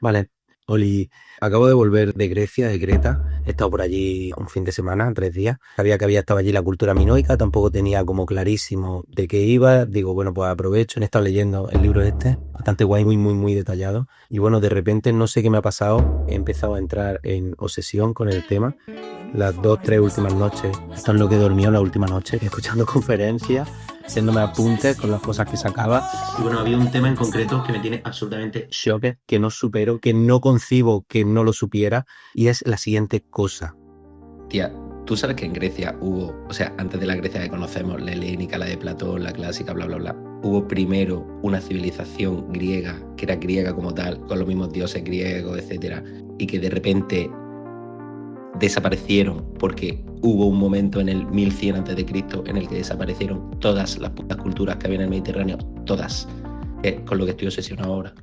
Vale, Oli, acabo de volver de Grecia, de Creta. He estado por allí un fin de semana, 3 días. Sabía que había estado allí la cultura minoica, tampoco tenía como clarísimo de qué iba. Digo, bueno, pues aprovecho. He estado leyendo el libro bastante guay, muy detallado. Y bueno, de repente no sé qué me ha pasado. He empezado a entrar en obsesión con el tema. Las 2, 3 últimas noches, esto es lo que he dormido la última noche, escuchando conferencias, haciéndome apuntes con las cosas que sacaba. Y bueno, había un tema en concreto que me tiene absolutamente shock, que no supero, que no concibo que no lo supiera, y es la siguiente cosa. Tía, tú sabes que en Grecia hubo, o sea, antes de la Grecia que conocemos, la helénica, la de Platón, la clásica, bla, bla, bla, hubo primero una civilización griega, que era griega como tal, con los mismos dioses griegos, etcétera, y que de repente desaparecieron porque hubo un momento en el 1100 a.C. en el que desaparecieron todas las putas culturas que había en el Mediterráneo, todas, con lo que estoy obsesionado ahora.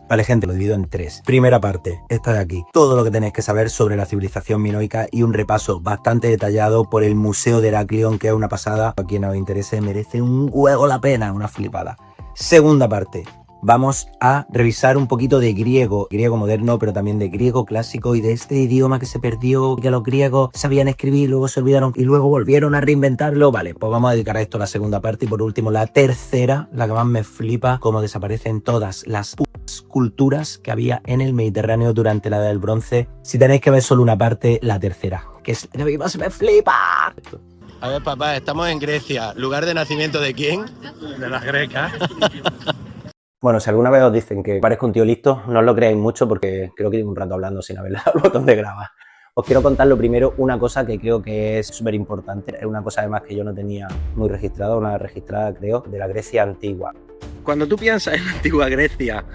Vale, gente, lo divido en 3. Primera parte, esta de aquí. Todo lo que tenéis que saber sobre la civilización minoica y un repaso bastante detallado por el Museo de Heraclión, que es una pasada. A quien os interese, merece un huevo la pena, una flipada. Segunda parte. Vamos a revisar un poquito de griego moderno, pero también de griego clásico y de este idioma que se perdió, que los griegos sabían escribir, luego se olvidaron y luego volvieron a reinventarlo. Vale, pues vamos a dedicar a esto la segunda parte y por último la tercera, la que más me flipa, cómo desaparecen todas las culturas que había en el Mediterráneo durante la Edad del Bronce. Si tenéis que ver solo una parte, la tercera, que es la que más me flipa. A ver, papá, estamos en Grecia. ¿Lugar de nacimiento de quién? De las grecas. Bueno, si alguna vez os dicen que parezco un tío listo, no os lo creáis mucho porque creo que llevo un rato hablando sin haberle dado el botón de grabar. Os quiero contar lo primero, una cosa que creo que es súper importante. Es una cosa además que yo no tenía muy registrada, una registrada creo, de la Grecia antigua. Cuando tú piensas en la antigua Grecia,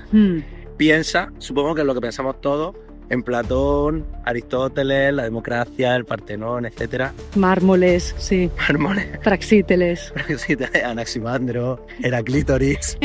piensa, supongo que es lo que pensamos todos, en Platón, Aristóteles, la democracia, el Partenón, etcétera. Mármoles, sí. Mármoles. Praxíteles. Anaximandro, Heraclítoris.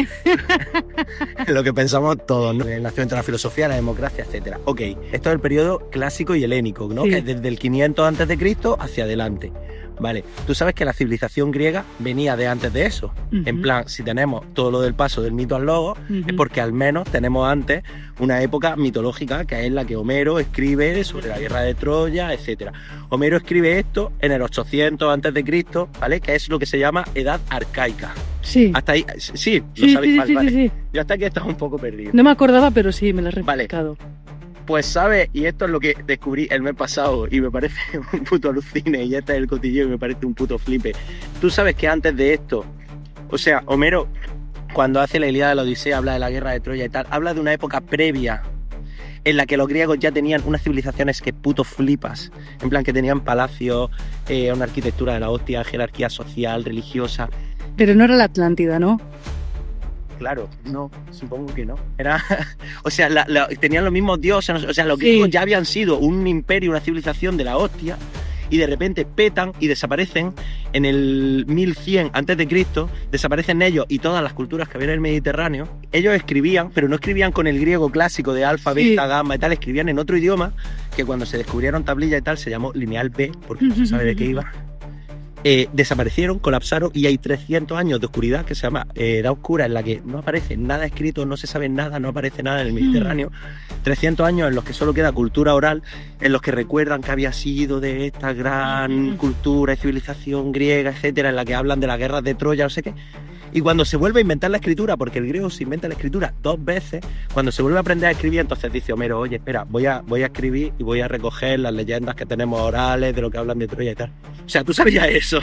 Lo que pensamos todos, ¿no? El nacimiento de la filosofía, la democracia, etcétera. Ok, esto es el periodo clásico y helénico, ¿no? Sí. Que es desde el 500 a.C. hacia adelante. Vale, tú sabes que la civilización griega venía de antes de eso. En plan, si tenemos todo lo del paso del mito al logos, es porque al menos tenemos antes una época mitológica que es la que Homero escribe sobre la guerra de Troya, etc. Homero escribe esto en el 800 a.C., ¿vale? Que es lo que se llama Edad Arcaica. Sí. Hasta ahí, sí, lo sí, sabéis, sí, vale. Sí. Yo hasta aquí estaba un poco perdido. No me acordaba, pero sí, me lo he refrescado. Vale. Pues sabes, y esto es lo que descubrí el mes pasado y me parece un puto alucine, y este es el cotilleo y me parece un puto flipe. Tú sabes que antes de esto, o sea, Homero, cuando hace la Ilíada de la Odisea, habla de la guerra de Troya y tal, habla de una época previa en la que los griegos ya tenían unas civilizaciones que puto flipas, en plan que tenían palacios, una arquitectura de la hostia, jerarquía social, religiosa. Pero no era la Atlántida, ¿no? Claro, no, supongo que no. Era, o sea, tenían los mismos dioses, o sea, los griegos ya habían sido un imperio, una civilización de la hostia, y de repente petan y desaparecen en el 1100 a.C., desaparecen ellos y todas las culturas que había en el Mediterráneo. Ellos escribían, pero no escribían con el griego clásico de alfa, beta, gamma y tal, escribían en otro idioma, que cuando se descubrieron tablillas y tal, se llamó lineal B, porque no se sabe de qué iba. Desaparecieron, colapsaron y hay 300 años de oscuridad que se llama Edad Oscura, en la que no aparece nada escrito, no se sabe nada, no aparece nada en el Mediterráneo. 300 años en los que solo queda cultura oral, en los que recuerdan que había sido de esta gran cultura y civilización griega, etcétera, en la que hablan de las guerras de Troya, no sé qué. Y cuando se vuelve a inventar la escritura, porque el griego se inventa la escritura 2 veces, cuando se vuelve a aprender a escribir, entonces dice Homero, oye, espera, voy a escribir y voy a recoger las leyendas que tenemos orales de lo que hablan de Troya y tal. O sea, ¿tú sabías eso?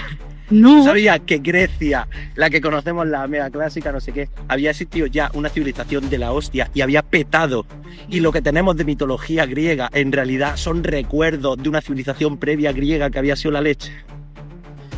No. ¿Tú sabías que Grecia, la que conocemos, la mega clásica, no sé qué, había existido ya una civilización de la hostia y había petado? Y lo que tenemos de mitología griega, en realidad, son recuerdos de una civilización previa griega que había sido la leche.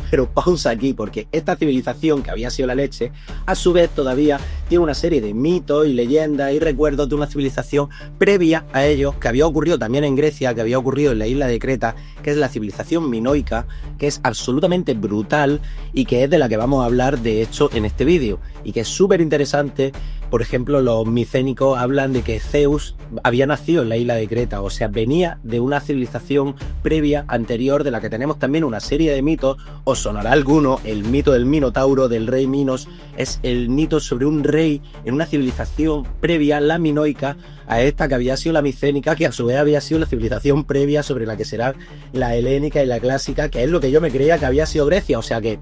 Pero pausa aquí, porque esta civilización que había sido la leche, a su vez todavía tiene una serie de mitos y leyendas y recuerdos de una civilización previa a ellos, que había ocurrido también en Grecia, que había ocurrido en la isla de Creta, que es la civilización minoica, que es absolutamente brutal y que es de la que vamos a hablar de hecho en este vídeo, y que es súper interesante Por ejemplo, los micénicos hablan de que Zeus había nacido en la isla de Creta, o sea, venía de una civilización previa, anterior, de la que tenemos también una serie de mitos. Os sonará alguno, el mito del Minotauro, del rey Minos, es el mito sobre un rey en una civilización previa, la minoica, a esta que había sido la micénica, que a su vez había sido la civilización previa sobre la que será la helénica y la clásica, que es lo que yo me creía que había sido Grecia, o sea que...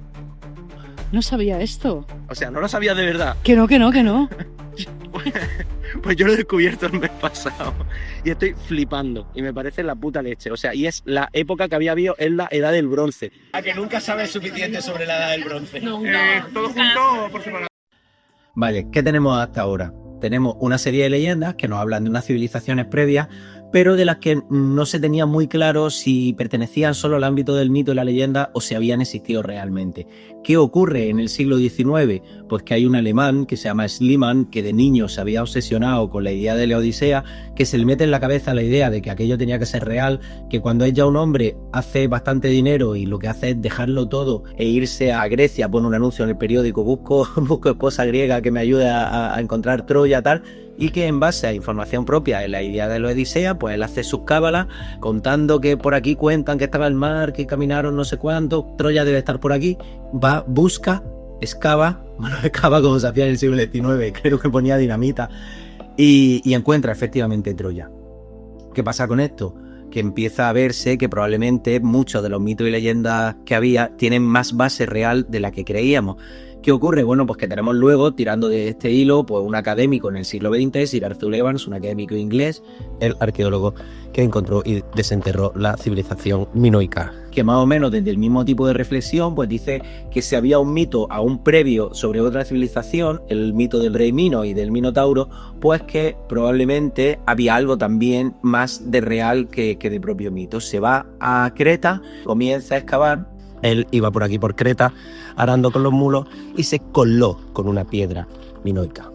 No sabía esto. O sea, no lo sabías de verdad. Que no. Pues yo lo he descubierto el mes pasado y estoy flipando y me parece la puta leche. O sea, y es la época que había habido en la edad del bronce. ¿A que nunca sabes suficiente sobre la edad del bronce? ¿Todo junto o por separado? Vale, ¿qué tenemos hasta ahora? Tenemos una serie de leyendas que nos hablan de unas civilizaciones previas, pero de las que no se tenía muy claro si pertenecían solo al ámbito del mito y la leyenda o si habían existido realmente. ¿Qué ocurre en el siglo XIX? Pues que hay un alemán que se llama Schliemann, que de niño se había obsesionado con la idea de la Odisea, que se le mete en la cabeza la idea de que aquello tenía que ser real, que cuando es ya un hombre hace bastante dinero y lo que hace es dejarlo todo e irse a Grecia, pone un anuncio en el periódico, busco esposa griega que me ayude a encontrar Troya, tal, y que en base a información propia de la idea de la Odisea, pues él hace sus cábalas contando que por aquí cuentan que estaba el mar, que caminaron no sé cuánto, Troya debe estar por aquí, va, busca, excava como se hacía en el siglo XIX, creo que ponía dinamita, y encuentra efectivamente Troya. ¿Qué pasa con esto? Que empieza a verse que probablemente muchos de los mitos y leyendas que había tienen más base real de la que creíamos. ¿Qué ocurre? Bueno, pues que tenemos luego, tirando de este hilo, pues un académico en el siglo XX, Sir Arthur Evans, un académico inglés, El arqueólogo que encontró y desenterró la civilización minoica. que más o menos desde el mismo tipo de reflexión, pues dice que si había un mito aún previo sobre otra civilización, el mito del rey Minos y del Minotauro, pues que probablemente había algo también más de real que de propio mito. Se va a Creta, comienza a excavar. Él iba por aquí por Creta, arando con los mulos, y se coló con una piedra minoica.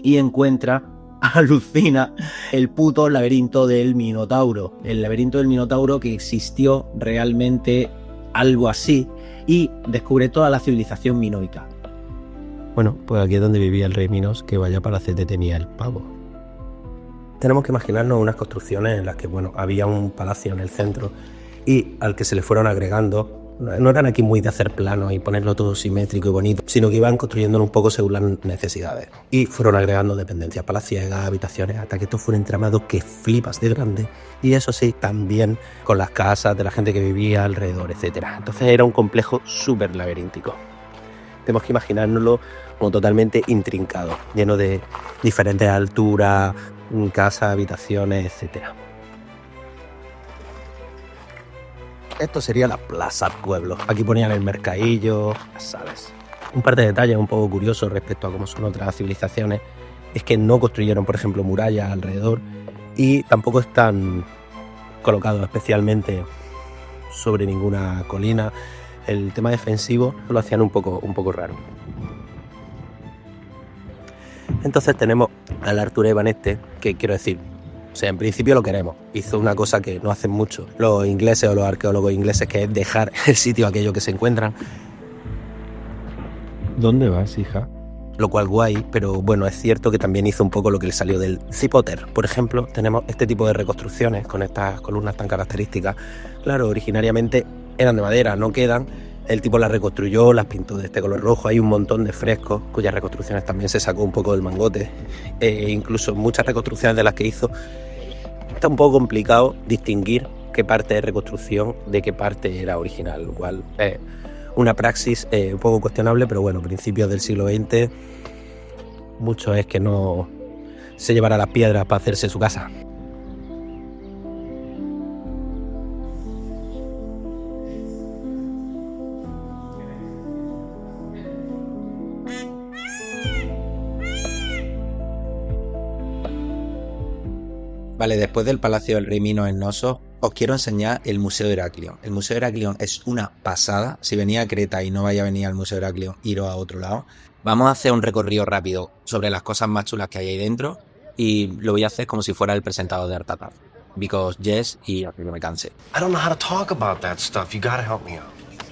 Y encuentra, alucina, el puto laberinto del Minotauro. El laberinto del Minotauro, que existió realmente algo así, y descubre toda la civilización minoica. Bueno, pues aquí es donde vivía el rey Minos, que vaya palacete tenía el pavo. Tenemos que imaginarnos unas construcciones en las que, bueno, había un palacio en el centro y al que se le fueron agregando. No eran aquí muy de hacer planos y ponerlo todo simétrico y bonito, sino que iban construyéndolo un poco según las necesidades. Y fueron agregando dependencias palaciegas, habitaciones, hasta que esto fue un entramado que flipas de grande. Y eso sí, también con las casas de la gente que vivía alrededor, etc. Entonces era un complejo súper laberíntico. Tenemos que imaginárnoslo como totalmente intrincado, lleno de diferentes alturas, casas, habitaciones, etc. Esto sería la Plaza Pueblo. Aquí ponían el mercadillo, ¿sabes? Un par de detalles un poco curiosos respecto a cómo son otras civilizaciones es que no construyeron, por ejemplo, murallas alrededor y tampoco están colocados especialmente sobre ninguna colina. El tema defensivo lo hacían un poco raro. Entonces tenemos al Arthur Evans que quiero decir, o sea, en principio lo queremos. Hizo una cosa que no hacen mucho los ingleses o los arqueólogos ingleses, que es dejar el sitio aquello que se encuentran. ¿Dónde vas, hija? Lo cual guay, pero bueno, es cierto que también hizo un poco lo que le salió del Cipoter. Por ejemplo, tenemos este tipo de reconstrucciones con estas columnas tan características. Claro, originariamente eran de madera, no quedan. El tipo las reconstruyó, las pintó de este color rojo. Hay un montón de frescos cuyas reconstrucciones también se sacó un poco del mangote. Incluso muchas reconstrucciones de las que hizo, está un poco complicado distinguir qué parte es reconstrucción de qué parte era original, lo cual es una praxis un poco cuestionable, pero bueno, principios del siglo XX, mucho es que no se llevara las piedras para hacerse su casa. Vale, después del Palacio del Rey Minos en Nosos, os quiero enseñar el Museo de Heraclión. El Museo de Heraclión es una pasada. Si venía a Creta y no vaya a venir al Museo de Heraclión, iros a otro lado. Vamos a hacer un recorrido rápido sobre las cosas más chulas que hay ahí dentro y lo voy a hacer como si fuera el presentador de Art Attack. Because yes, y hasta que me canse. I don't know how to talk about that stuff. You gotta help me out.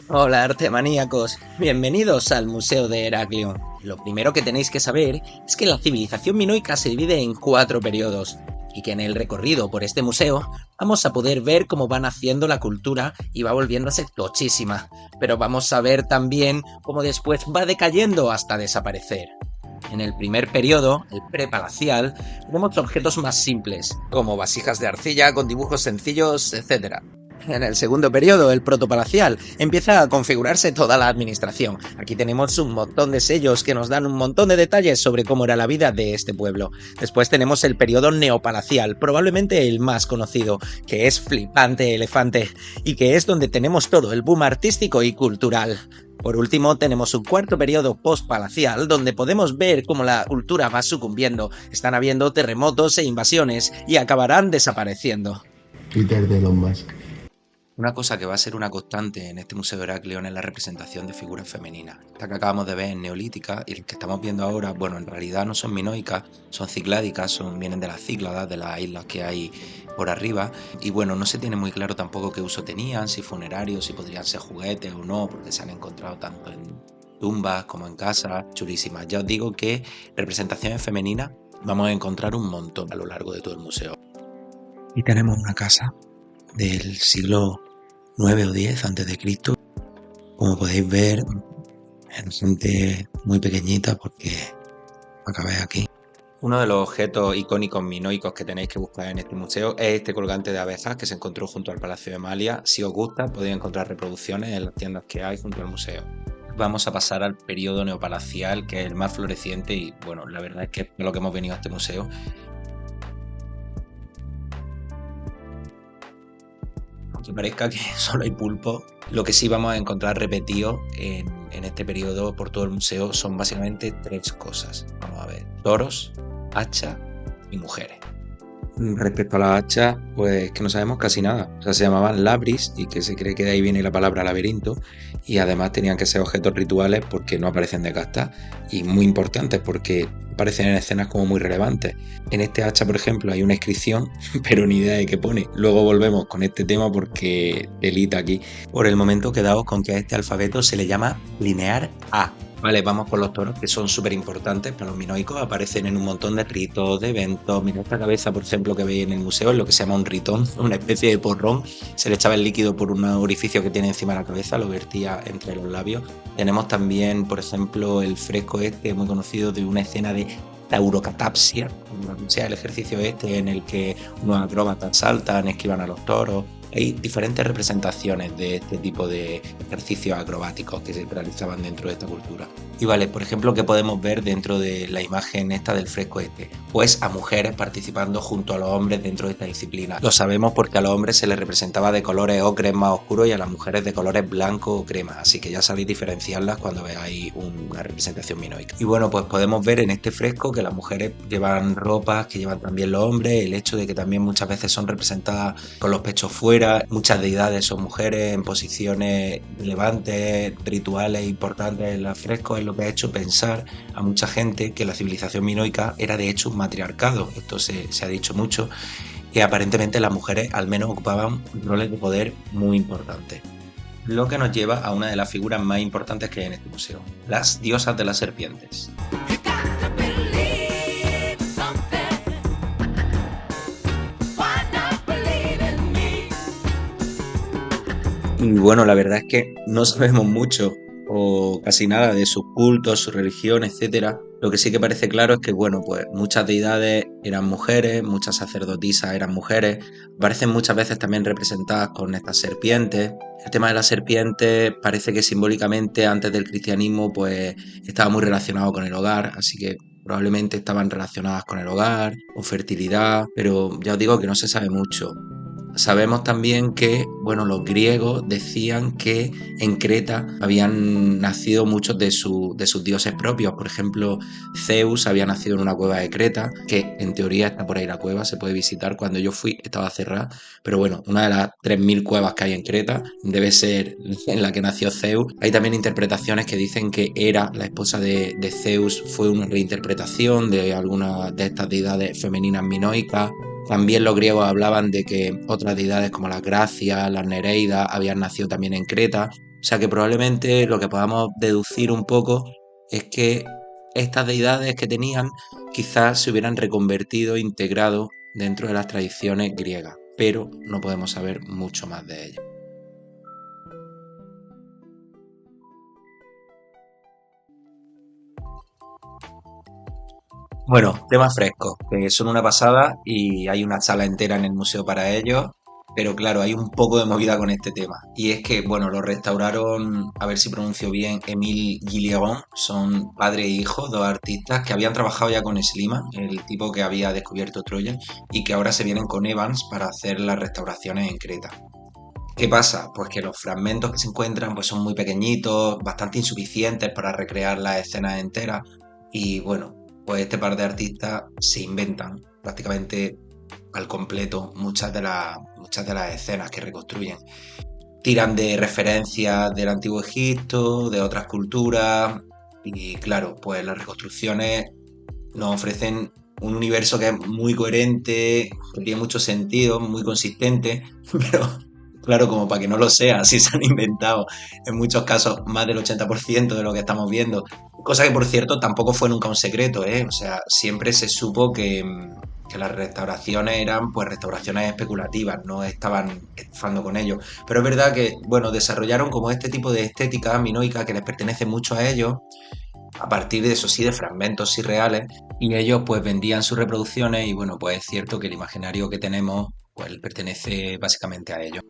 Hola, artemaníacos. Bienvenidos al Museo de Heraclión. Lo primero que tenéis que saber es que la civilización minoica se divide en 4 periodos, y que en el recorrido por este museo vamos a poder ver cómo va naciendo la cultura y va volviéndose tochísima, pero vamos a ver también cómo después va decayendo hasta desaparecer. En el primer periodo, el prepalacial, tenemos objetos más simples, como vasijas de arcilla con dibujos sencillos, etc. En el segundo periodo, el protopalacial, empieza a configurarse toda la administración. Aquí tenemos un montón de sellos que nos dan un montón de detalles sobre cómo era la vida de este pueblo. Después tenemos el periodo neopalacial, probablemente el más conocido, que es flipante elefante, y que es donde tenemos todo el boom artístico y cultural. Por último, tenemos un cuarto periodo postpalacial, donde podemos ver cómo la cultura va sucumbiendo. Están habiendo terremotos e invasiones, y acabarán desapareciendo. Twitter de Elon Musk. Una cosa que va a ser una constante en este Museo de Heracleón es la representación de figuras femeninas. Esta que acabamos de ver es neolítica y las que estamos viendo ahora, bueno, en realidad no son minoicas, son cicládicas, vienen de las Cícladas, de las islas que hay por arriba. Y bueno, no se tiene muy claro tampoco qué uso tenían, si funerarios, si podrían ser juguetes o no, porque se han encontrado tanto en tumbas como en casas, chulísimas. Ya os digo que representaciones femeninas vamos a encontrar un montón a lo largo de todo el museo. Y tenemos una casa del siglo 9 o 10 antes de Cristo. Como podéis ver, es gente muy pequeñita porque acabáis aquí. Uno de los objetos icónicos minoicos que tenéis que buscar en este museo es este colgante de abejas que se encontró junto al Palacio de Malia. Si os gusta, podéis encontrar reproducciones en las tiendas que hay junto al museo. Vamos a pasar al periodo neopalacial, que es el más floreciente y bueno, la verdad es que es lo que hemos venido a este museo. Aunque parezca que solo hay pulpo, lo que sí vamos a encontrar repetido en este periodo por todo el museo son básicamente 3 cosas. Vamos a ver: toros, hachas y mujeres. Respecto a las hachas, pues que no sabemos casi nada. O sea, se llamaban labris y que se cree que de ahí viene la palabra laberinto, y además tenían que ser objetos rituales porque no aparecen de casta y muy importantes porque aparecen en escenas como muy relevantes. En este hacha, por ejemplo, hay una inscripción, pero ni idea de qué pone. Luego volvemos con este tema porque delita aquí. Por el momento quedaos con que a este alfabeto se le llama linear A. Vale, vamos con los toros, que son súper importantes para los minoicos, aparecen en un montón de ritos, de eventos. Mirad esta cabeza, por ejemplo, que veis en el museo, es lo que se llama un ritón, una especie de porrón. Se le echaba el líquido por un orificio que tiene encima de la cabeza, lo vertía entre los labios. Tenemos también, por ejemplo, el fresco este, muy conocido, de una escena de taurocatapsia, o sea, el ejercicio este en el que unos acróbatas saltan, esquivan a los toros. Hay diferentes representaciones de este tipo de ejercicios acrobáticos que se realizaban dentro de esta cultura. Y vale, por ejemplo, ¿qué podemos ver dentro de la imagen esta del fresco este? Pues a mujeres participando junto a los hombres dentro de esta disciplina. Lo sabemos porque a los hombres se les representaba de colores ocres más oscuros y a las mujeres de colores blanco o crema, así que ya sabéis diferenciarlas cuando veáis una representación minoica. Y bueno, pues podemos ver en este fresco que las mujeres llevan ropas que llevan también los hombres, el hecho de que también muchas veces son representadas con los pechos fuera. Muchas deidades son mujeres en posiciones relevantes, rituales importantes en los frescos, es lo que ha hecho pensar a mucha gente que la civilización minoica era de hecho un matriarcado. Esto se ha dicho mucho, que aparentemente las mujeres al menos ocupaban roles de poder muy importantes. Lo que nos lleva a una de las figuras más importantes que hay en este museo, las diosas de las serpientes. Y bueno, la verdad es que no sabemos mucho o casi nada de sus cultos, su religión, etcétera. Lo que sí que parece claro es que, bueno, pues muchas deidades eran mujeres, muchas sacerdotisas eran mujeres, aparecen muchas veces también representadas con estas serpientes. El tema de las serpientes parece que simbólicamente antes del cristianismo pues estaba muy relacionado con el hogar, así que probablemente estaban relacionadas con el hogar, con fertilidad, pero ya os digo que no se sabe mucho. Sabemos también que, bueno, los griegos decían que en Creta habían nacido muchos de sus dioses propios. Por ejemplo, Zeus había nacido en una cueva de Creta, que en teoría está por ahí la cueva, se puede visitar. Cuando yo fui estaba cerrada, pero bueno, una de las 3000 cuevas que hay en Creta debe ser en la que nació Zeus. Hay también interpretaciones que dicen que Hera, la esposa de Zeus, fue una reinterpretación de algunas de estas deidades femeninas minoicas. También los griegos hablaban de que otras deidades como las Gracias, las Nereidas habían nacido también en Creta. O sea que probablemente lo que podamos deducir un poco es que estas deidades que tenían quizás se hubieran reconvertido, integrado dentro de las tradiciones griegas, pero no podemos saber mucho más de ellas. Bueno, temas frescos, que son una pasada y hay una sala entera en el museo para ellos, pero claro, hay un poco de movida con este tema. Y es que, bueno, lo restauraron, a ver si pronuncio bien, Émile Guillerón, son padre e hijo, dos artistas que habían trabajado ya con Schliemann, el tipo que había descubierto Troya, y que ahora se vienen con Evans para hacer las restauraciones en Creta. ¿Qué pasa? Pues que los fragmentos que se encuentran pues son muy pequeñitos, bastante insuficientes para recrear las escenas enteras y bueno, pues este par de artistas se inventan prácticamente al completo muchas de las escenas que reconstruyen. Tiran de referencias del antiguo Egipto, de otras culturas y claro, pues las reconstrucciones nos ofrecen un universo que es muy coherente, que tiene mucho sentido, muy consistente, pero claro, como para que no lo sea, si se han inventado en muchos casos más del 80% de lo que estamos viendo. Cosa que, por cierto, tampoco fue nunca un secreto, ¿eh? O sea, siempre se supo que las restauraciones eran pues restauraciones especulativas, no estaban estafando con ellos. Pero es verdad que, bueno, desarrollaron como este tipo de estética minoica que les pertenece mucho a ellos, a partir de eso sí, de fragmentos irreales, y ellos pues vendían sus reproducciones y bueno, pues es cierto que el imaginario que tenemos pues pertenece básicamente a ellos.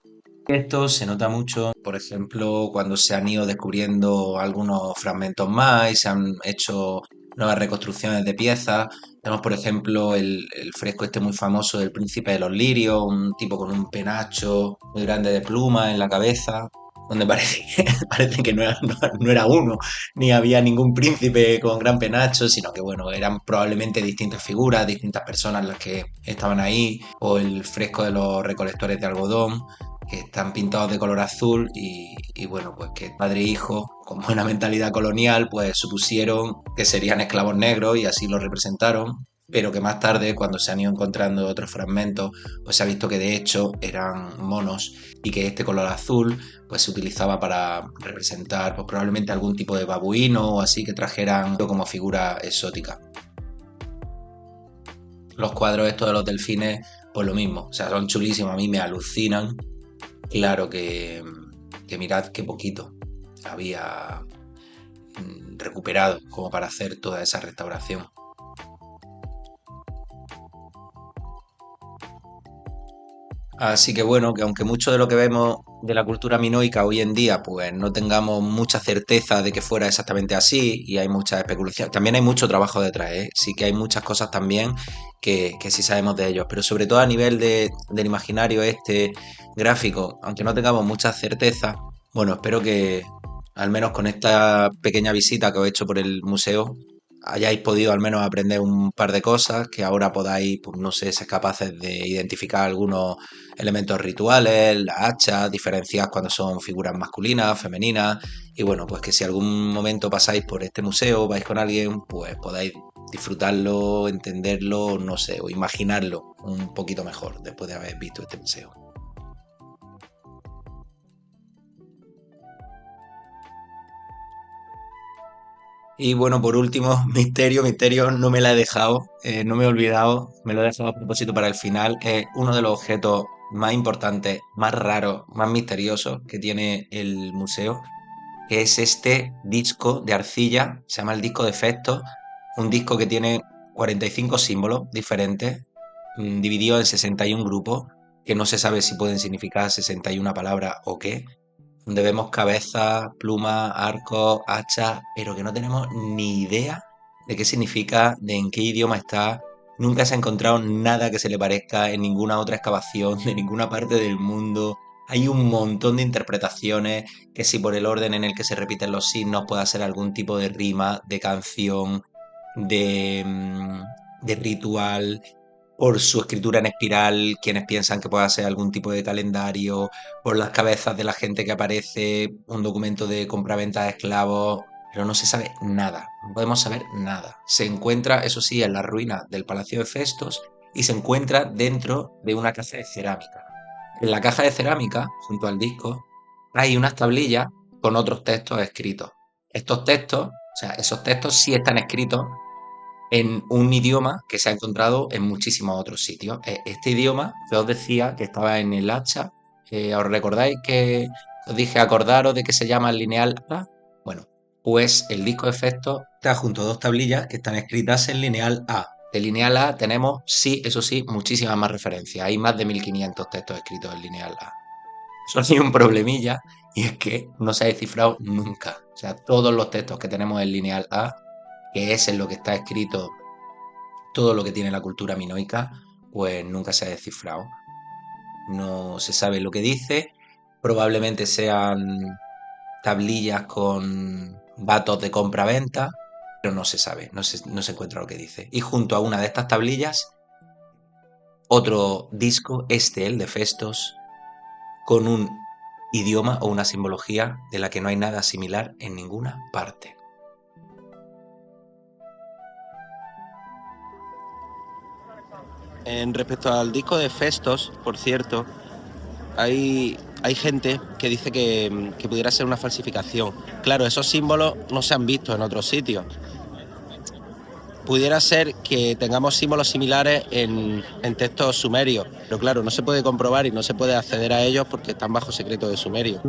Esto se nota mucho, por ejemplo, cuando se han ido descubriendo algunos fragmentos más y se han hecho nuevas reconstrucciones de piezas. Tenemos, por ejemplo, el fresco este muy famoso del Príncipe de los Lirios, un tipo con un penacho muy grande de plumas en la cabeza, donde parece que no era uno, ni había ningún príncipe con gran penacho, sino que, bueno, eran probablemente distintas figuras, distintas personas las que estaban ahí, o el fresco de los recolectores de algodón que están pintados de color azul y bueno, pues que padre e hijo, con buena mentalidad colonial, pues supusieron que serían esclavos negros y así lo representaron, pero que más tarde, cuando se han ido encontrando otros fragmentos, pues se ha visto que de hecho eran monos y que este color azul pues se utilizaba para representar pues probablemente algún tipo de babuino o así que trajeran como figura exótica. Los cuadros estos de los delfines, pues lo mismo, o sea, son chulísimos, a mí me alucinan. Claro que mirad qué poquito había recuperado como para hacer toda esa restauración. Así que bueno, que aunque mucho de lo que vemos de la cultura minoica hoy en día, pues no tengamos mucha certeza de que fuera exactamente así y hay mucha especulación. También hay mucho trabajo detrás, ¿eh? Sí que hay muchas cosas también que sí sabemos de ellos, pero sobre todo a nivel del imaginario este gráfico, aunque no tengamos mucha certeza, bueno, espero que al menos con esta pequeña visita que os he hecho por el museo, hayáis podido al menos aprender un par de cosas, que ahora podáis, pues no sé, ser capaces de identificar algunos elementos rituales, las hachas, diferenciar cuando son figuras masculinas, femeninas, y bueno, pues que si algún momento pasáis por este museo, vais con alguien, pues podáis disfrutarlo, entenderlo, no sé, o imaginarlo un poquito mejor después de haber visto este museo. Y bueno, por último, misterio, no me la he dejado, no me he olvidado, me lo he dejado a propósito para el final. Es uno de los objetos más importantes, más raros, más misteriosos que tiene el museo, que es este disco de arcilla, se llama el disco de efectos, un disco que tiene 45 símbolos diferentes, divididos en 61 grupos, que no se sabe si pueden significar 61 palabras o qué, donde vemos cabezas, plumas, arcos, hachas, pero que no tenemos ni idea de qué significa, de en qué idioma está. Nunca se ha encontrado nada que se le parezca en ninguna otra excavación de ninguna parte del mundo. Hay un montón de interpretaciones, que si por el orden en el que se repiten los signos puede ser algún tipo de rima, de canción, de ritual, por su escritura en espiral, quienes piensan que pueda ser algún tipo de calendario, por las cabezas de la gente que aparece, un documento de compraventa de esclavos, pero no se sabe nada, no podemos saber nada. Se encuentra, eso sí, en las ruinas del Palacio de Festos y se encuentra dentro de una caja de cerámica. En la caja de cerámica, junto al disco, hay unas tablillas con otros textos escritos. Estos textos O sea, esos textos sí están escritos en un idioma que se ha encontrado en muchísimos otros sitios. Este idioma que os decía que estaba en el hacha, ¿os recordáis que os dije acordaros de que se llama el lineal A? Bueno, pues el disco de efectos está junto a dos tablillas que están escritas en lineal A. De lineal A tenemos, sí, eso sí, muchísimas más referencias. Hay más de 1500 textos escritos en lineal A. Solo hay un problemilla y es que no se ha descifrado nunca. O sea, todos los textos que tenemos en lineal A, que es en lo que está escrito todo lo que tiene la cultura minoica, pues nunca se ha descifrado. No se sabe lo que dice. Probablemente sean tablillas con datos de compra-venta, pero no se sabe, no se encuentra lo que dice. Y junto a una de estas tablillas, otro disco, el de Festos, con un idioma o una simbología de la que no hay nada similar en ninguna parte. En respecto al disco de Festos, por cierto, hay gente que dice que pudiera ser una falsificación. Claro, esos símbolos no se han visto en otros sitios. Pudiera ser que tengamos símbolos similares en textos sumerios, pero claro, no se puede comprobar y no se puede acceder a ellos porque están bajo secreto de Sumerio.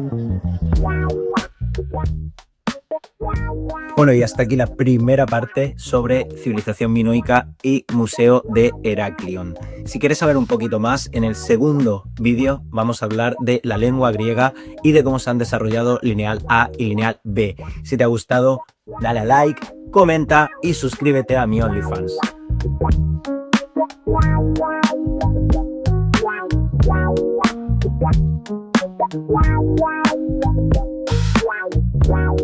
Bueno, y hasta aquí la primera parte sobre civilización minoica y museo de Heraclión. Si quieres saber un poquito más, en el segundo vídeo vamos a hablar de la lengua griega y de cómo se han desarrollado lineal A y lineal B. Si te ha gustado, dale a like, comenta y suscríbete a mi OnlyFans. Wow.